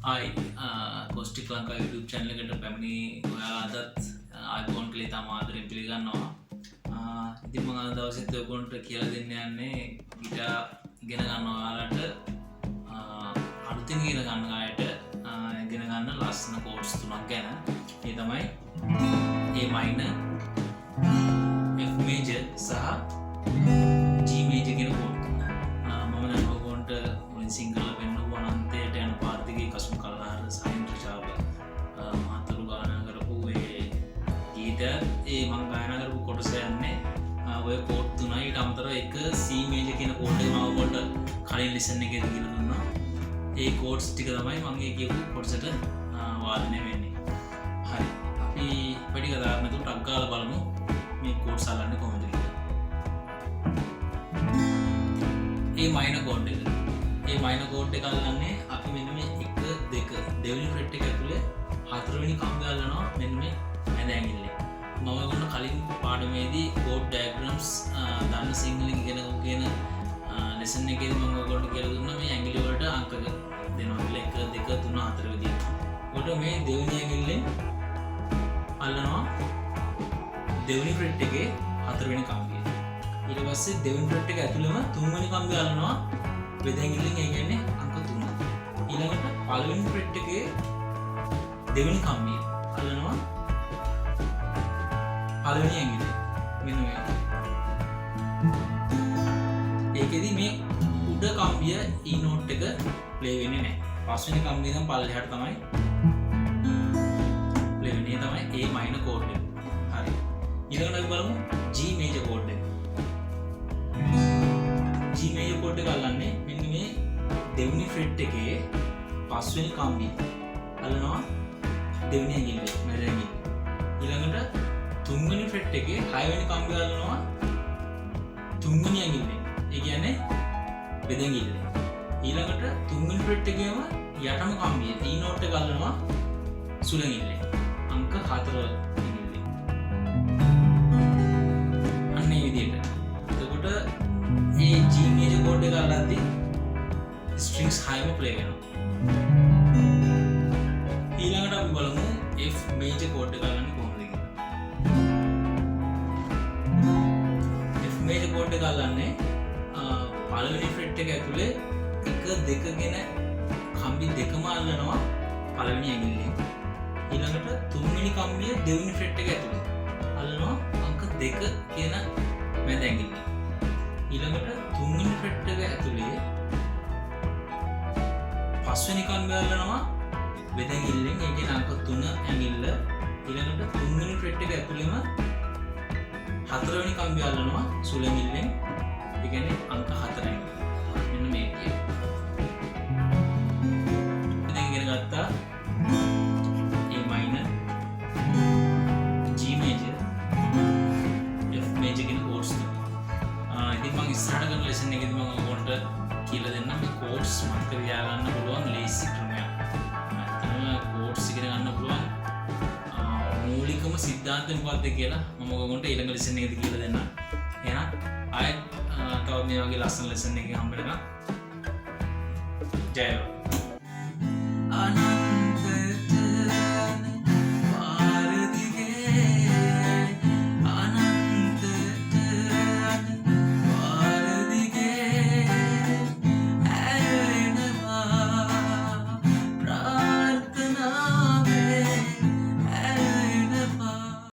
Hi, Acoustic Lanka YouTube channel එකට පැමිණි ඔයාලා අදත් iPhone කියලා තම ආදරෙන් පිළිගන්නවා. ඉතින් මම අද දවසේත් ඔයගොල්ලන්ට කියලා දෙන්න යන්නේ ගිටාර් ඉගෙන ගන්න ඔයාලට අලුතින් ඉගෙන ගන්න අයට ඉගෙන ගන්න ලස්සන chords තුනක් ගැන. ඒ තමයි A minor, F major සහ G major කියන chord. මම දැන් ඔයගොල්ලන්ට මුලින් සිංහල වෙන්නව අනන්තයට යන පාට දිගේ කසුන් කලහර සයින්ට් ශාබ මහතුරු ගායනා කරපු ඒ ගීත ඒ මම ගායනා කරපු කොටස යන්නේ ඔය chord තුනයි ඊට අමතරව එක C major කියන chord එක මම ඔයගොල්ලන්ට කලින් lesson එකේදී කියලා දුන්නා. ඒ chords ටික තමයි මම ඒ කියපු කොටසට වාදනය වෙන්නේ. හරි. අපි වැඩි කතා කරන්න තුන ටක් ගාලා බලමු මේ chords අල්ලන්නේ කොහොමද කියලා. A minor chord එක. ඒ minor chord එක අල්ලන්නේ අපි මෙන්න මේ 1 2 දෙවෙනි fret එක ඇතුලේ හතරවෙනි කම්බය අල්ලනවා මෙන්න මේ ඇඳ ඇඟිල්ලේ. මම ඔයගොල්ලෝ කලින් පාඩමේදී chord diagrams දන්න සිංහලෙන් ඉගෙනගමු කියන lesson එකේදී මම ඔයගොල්ලන්ට කියලා දුන්නා මේ ඇඟිලි වලට අංක දෙනවා කියලා 1 2 3 4 විදිහට. ඔකට මේ දෙවෙනි ඇඟිල්ලෙන් අල්ලනවා දෙවෙනි fret එකේ හතරවෙනි කම්බය. ඊට පස්සේ දෙවෙනි fret එක ඇතුළේම තුන්වෙනි කම්බය අල්ලනවා වෙදැඟිල්ලෙන්. ඒ කියන්නේ අංක 3. ඊළඟට පළවෙනි fret එකේ දෙවෙනි කම්බිය අල්ලනවා පළවෙනි ඇඟිල්ලේ. මෙන්න මේ. ඒකෙදි මේ උඩ කම්බිය E note එක ප්ලේ වෙන්නේ නැහැ. පස්වෙනි කම්බිය ඉඳන් පල්ලෙහාට තමයි ප්ලේ වෙන්නේ. ඒ තමයි A minor chord එක. හරි. ඊළඟට අපි බලමු G major chord එක. G major chord එක අල්ලන්නේ මෙන්න මේ දෙවෙනි fret එකේ පස්වෙනි කම්බිය අල්ලනවා දෙවෙනි ඇඟිල්ලේ මැද ඇඟිල්ල. ඊළඟට තුන්වෙනි fret එකේ හයවෙනි කම්බිය අල්ලනවා තුන්වෙනි ඇඟිල්ලේ. ඒ කියන්නේ බෙද ඇඟිල්ලේ. ඊළඟට තුන්වෙනි fret එකේම යටම කම්බිය E note එක අල්ලනවා සුළු ඇඟිල්ලේ. අංක 4 ඇඟිල්ලේ. අන්න ඒ විදිහට. එතකොට ඒ G major chord එක අල්ලද්දී strings හයම play වෙනවා. ඊළඟට අපි බලමු F major chord එක අල්ලන්නේ කොහොමද කියලා. F major chord එක අල්ලන්නේ පළවෙනි fret එක ඇතුලේ 1 2 කියන කම්බි දෙකම අල්ලනවා පළවෙනි ඇඟිල්ලෙන්. ඊළඟට තුන්වෙනි කම්බිය දෙවෙනි fret එක ඇතුලේ අල්ලනවා අංක 2 කියන මැද ඇඟිල්ලෙන්. ඊළඟට තුන්වෙනි fret එක ඇතුලේ පස්වෙනි කම්බිය අල්ලනවා වෙද ඇඟිල්ලෙන්. ඒ කියන්නේ අංක 3 ඇඟිල්ල. ඊළඟට තුන්වෙනි fret එක ඇතුලේම හතරවෙනි කම්බිය අල්ලනවා සුළු ඇඟිල්ලෙන්. ඒ කියන්නේ අංක 4 ඇඟිල්ල. මෙන්න මේ විදියට. දැන් ඉගෙන ගත්තා A minor, G major, F major කියන chords ටික. ඉතින් මම ඉස්සරහට කරන lesson එකේදී මම ඔයගොල්ලන්ට කියලා දෙන්නම් මේ chords මතක තියාගන්න පුළුවන් ලේසි ක්‍රමයක්. chords ඉගෙන ගන්න පුළුවන් මූලිකම සිද්ධාන්ත මොකක්ද කියලා මම ඔයගොල්ලන්ට ඊළඟ lesson එකේදී කියලා දෙන්නම්. එහෙනම් ආයෙත් තව මේ වගේ ලස්සන lesson එකකින් හම්බ වෙනකම් ජය වේවා.